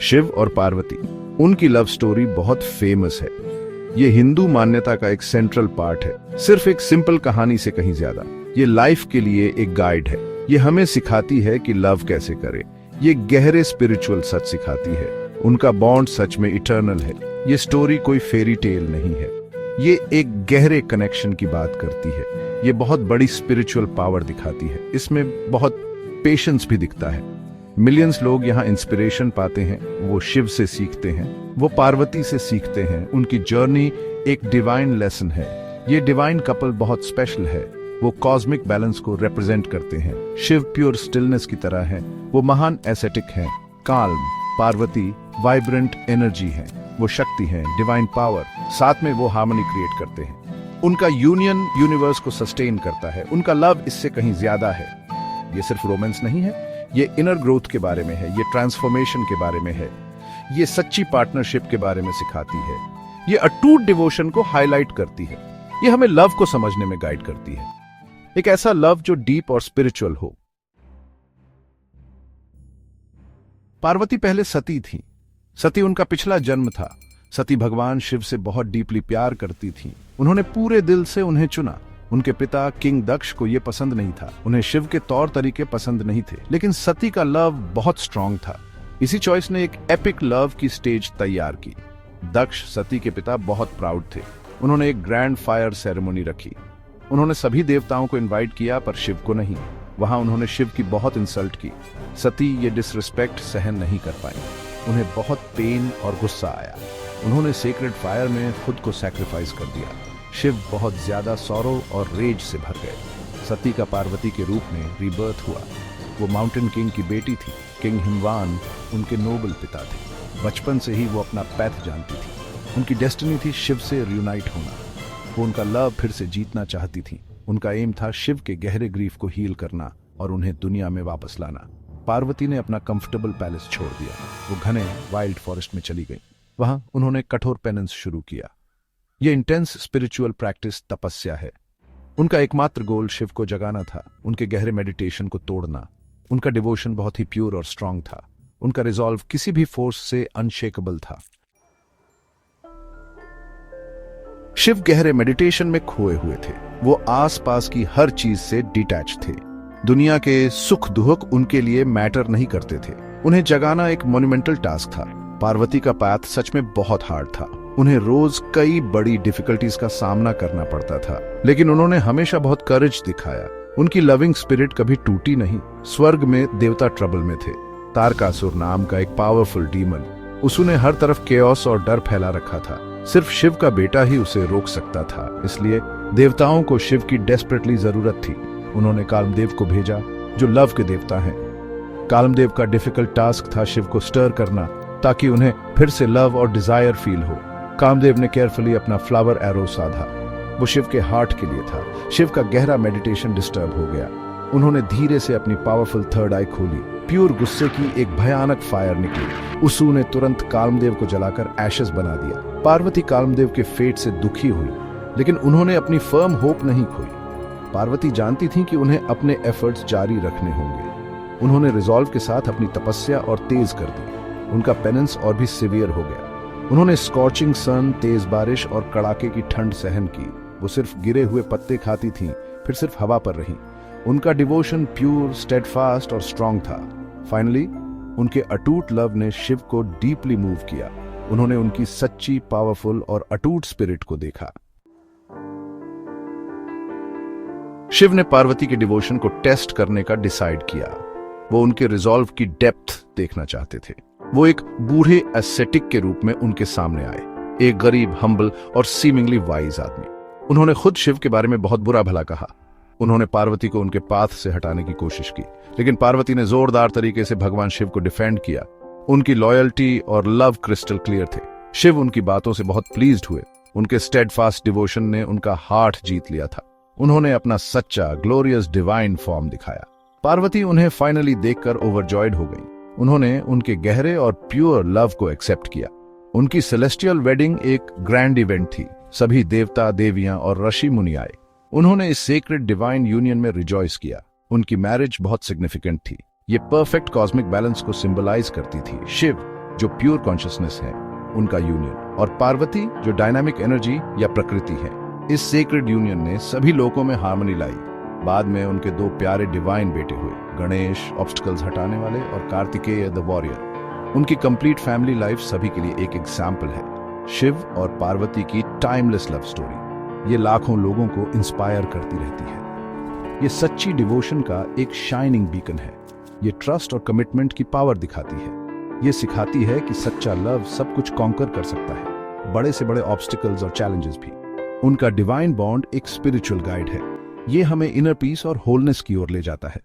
शिव और पार्वती, उनकी love story बहुत फेमस है। ये हिंदू मान्यता का एक सेंट्रल पार्ट है, सिर्फ एक सिंपल कहानी से कहीं ज्यादा। ये लाइफ के लिए एक गाइड है। ये हमें सिखाती है कि लव कैसे करे। ये गहरे स्पिरिचुअल सच सिखाती है। उनका बॉन्ड सच में इटर्नल है। ये स्टोरी कोई फेरी टेल नहीं है। ये एक गहरे कनेक्शन की बात करती है। ये बहुत बड़ी स्पिरिचुअल पावर दिखाती है। इसमें बहुत पेशेंस भी दिखता है। मिलियंस लोग यहाँ इंस्पिरेशन पाते हैं। वो शिव से सीखते हैं, वो पार्वती से सीखते हैं। उनकी जर्नी एक डिवाइन लेसन है। ये डिवाइन कपल बहुत स्पेशल है। वो कॉस्मिक बैलेंस को रिप्रेजेंट करते हैं। शिव प्योर स्टिलनेस की तरह है। वो महान एसेटिक हैं, काल्म। पार्वती वाइब्रेंट एनर्जी है। वो शक्ति है, डिवाइन पावर। साथ में वो हार्मनी क्रिएट करते हैं। उनका यूनियन यूनिवर्स को सस्टेन करता है। उनका लव इससे कहीं ज्यादा है। ये सिर्फ रोमांस नहीं है, ये इनर ग्रोथ के बारे में है। ये ट्रांसफॉर्मेशन के बारे में है। ये सच्ची पार्टनरशिप के बारे में सिखाती है। ये अटूट डिवोशन को हाईलाइट करती है। ये हमें लव को समझने में गाइड करती है। एक ऐसा लव जो डीप और स्पिरिचुअल हो। पार्वती पहले सती थी। सती उनका पिछला जन्म था। सती भगवान शिव से बहुत डीपली प्यार करती थी। उन्होंने पूरे दिल से उन्हें चुना। उनके पिता किंग दक्ष को यह पसंद नहीं था। उन्हें शिव के तौर तरीके पसंद नहीं थे, लेकिन सती का लव बहुत स्ट्रांग था। इसी चॉइस ने एक एपिक लव की स्टेज तैयार की। दक्ष सती के पिता बहुत प्राउड थे। उन्होंने एक ग्रैंड फायर सेरेमनी रखी। उन्होंने सभी देवताओं को इनवाइट किया, पर शिव को नहीं। वहां उन्होंने शिव की बहुत इंसल्ट की। सती ये डिसरिस्पेक्ट सहन नहीं कर पाई। उन्हें बहुत पेन और गुस्सा आया। उन्होंने सेक्रेड फायर में खुद को सैक्रिफाइस कर दिया। शिव बहुत ज्यादा सौरो और रेज से भर गए। सती का पार्वती के रूप में रीबर्थ हुआ। वो माउंटेन किंग की बेटी थी। किंग हिमवान उनके नोबल पिता थे। बचपन से ही वो अपना पैथ जानती थी। उनकी डेस्टिनी थी शिव से रियूनाइट होना। वो उनका लव फिर से जीतना चाहती थी। उनका एम था शिव के गहरे ग्रीफ को हील करना और उन्हें दुनिया में वापस लाना। पार्वती ने अपना कंफर्टेबल पैलेस छोड़ दिया। वो घने वाइल्ड फॉरेस्ट में चली गई। वहां उन्होंने कठोर पेनेंस शुरू किया। यह इंटेंस स्पिरिचुअल प्रैक्टिस तपस्या है। उनका एकमात्र गोल शिव को जगाना था, उनके गहरे मेडिटेशन को तोड़ना। उनका डिवोशन बहुत ही प्योर और स्ट्रांग था। उनका रिजॉल्व किसी भी फोर्स से अनशेकेबल था। शिव गहरे मेडिटेशन में खोए हुए थे। वो आसपास की हर चीज से डिटैच थे। दुनिया के सुख दुख उनके लिए मैटर नहीं करते थे। उन्हें जगाना एक मॉन्यूमेंटल टास्क था। पार्वती का पाथ सच में बहुत हार्ड था। उन्हें रोज कई बड़ी डिफिकल्टीज का सामना करना पड़ता था, लेकिन उन्होंने हमेशा बहुत करेज दिखाया। उनकी लविंग स्पिरिट कभी टूटी नहीं। स्वर्ग में देवता ट्रबल में थे। तारकासुर नाम का एक पावरफुल डीमन, उसने हर तरफ केओस और डर फैला रखा था। सिर्फ शिव का बेटा ही उसे रोक सकता था। इसलिए देवताओं को शिव की डेस्परेटली जरूरत थी। उन्होंने कालमदेव को भेजा, जो लव के देवता हैं। कालमदेव का डिफिकल्ट टास्क था शिव को स्टर करना, ताकि उन्हें फिर से लव और डिजायर फील हो। कामदेव ने केयरफुली अपना फ्लावर एरो साधा। वो शिव के हार्ट के लिए था। शिव का गहरा मेडिटेशन डिस्टर्ब हो गया। उन्होंने धीरे से अपनी पावरफुल थर्ड आई खोली। प्योर गुस्से की एक भयानक फायर निकली। उसू ने तुरंत कामदेव को जलाकर एशेस बना दिया। पार्वती कामदेव के फेट से दुखी हुई, लेकिन उन्होंने अपनी फर्म होप नहीं खोई। पार्वती जानती थी कि उन्हें अपने एफर्ट्स जारी रखने होंगे। उन्होंने रिजॉल्व के साथ अपनी तपस्या और तेज कर दी। उनका पेनेंस और भी सिवियर हो गया। उन्होंने स्कॉचिंग सन, तेज बारिश और कड़ाके की ठंड सहन की। वो सिर्फ गिरे हुए पत्ते खाती थीं, फिर सिर्फ हवा पर रहीं। उनका डिवोशन प्योर, स्टेडफास्ट और स्ट्रांग था। फाइनली उनके अटूट लव ने शिव को डीपली मूव किया। उन्होंने उनकी सच्ची, पावरफुल और अटूट स्पिरिट को देखा। शिव ने पार्वती के डिवोशन को टेस्ट करने का डिसाइड किया। वो उनके रिजॉल्व की डेप्थ देखना चाहते थे। वो एक बूढ़े एसेटिक के रूप में उनके सामने आए, एक गरीब, हम्बल और सीमिंगली वाइज आदमी। उन्होंने खुद शिव के बारे में बहुत बुरा भला कहा। उन्होंने पार्वती को उनके पाथ से हटाने की कोशिश की, लेकिन पार्वती ने जोरदार तरीके से भगवान शिव को डिफेंड किया। उनकी लॉयल्टी और लव क्रिस्टल क्लियर थे। शिव उनकी बातों से बहुत प्लीज्ड हुए। उनके स्टेडफास्ट डिवोशन ने उनका हार्ट जीत लिया था। उन्होंने अपना सच्चा, ग्लोरियस डिवाइन फॉर्म दिखाया। पार्वती उन्हें फाइनली देखकर ओवरजॉयड हो गई। उन्होंने उनके गहरे और प्योर लव को एक्सेप्ट किया। उनकी सेलेस्टियल वेडिंग एक ग्रैंड इवेंट थी। सभी देवता, देवियां और ऋषि मुनि आए। उन्होंने इस सेक्रेड डिवाइन यूनियन में रिजॉइस किया। उनकी मैरिज बहुत सिग्निफिकेंट थी। ये परफेक्ट कॉस्मिक बैलेंस को सिंबलाइज करती थी। शिव जो प्योर कॉन्शियसनेस है, उनका यूनियन, और पार्वती जो डायनामिक एनर्जी या प्रकृति है। इस सेक्रेड यूनियन ने सभी लोगों में हार्मनी लाई। बाद में उनके दो प्यारे डिवाइन बेटे हुए, गणेश ऑब्स्टिकल्स हटाने वाले और कार्तिकेय द वॉरियर। उनकी कंप्लीट फैमिली लाइफ सभी के लिए एक एग्जाम्पल है। शिव और पार्वती की टाइमलेस लव स्टोरी ये लाखों लोगों को इंस्पायर करती रहती है। ये सच्ची डिवोशन का एक शाइनिंग बीकन है। ये ट्रस्ट और कमिटमेंट की पावर दिखाती है। ये सिखाती है कि सच्चा लव सब कुछ कॉन्कर कर सकता है, बड़े से बड़े ऑब्स्टिकल्स और चैलेंजेस भी। उनका डिवाइन बॉन्ड एक स्पिरिचुअल गाइड है। ये हमें इनर पीस और होलनेस की ओर ले जाता है।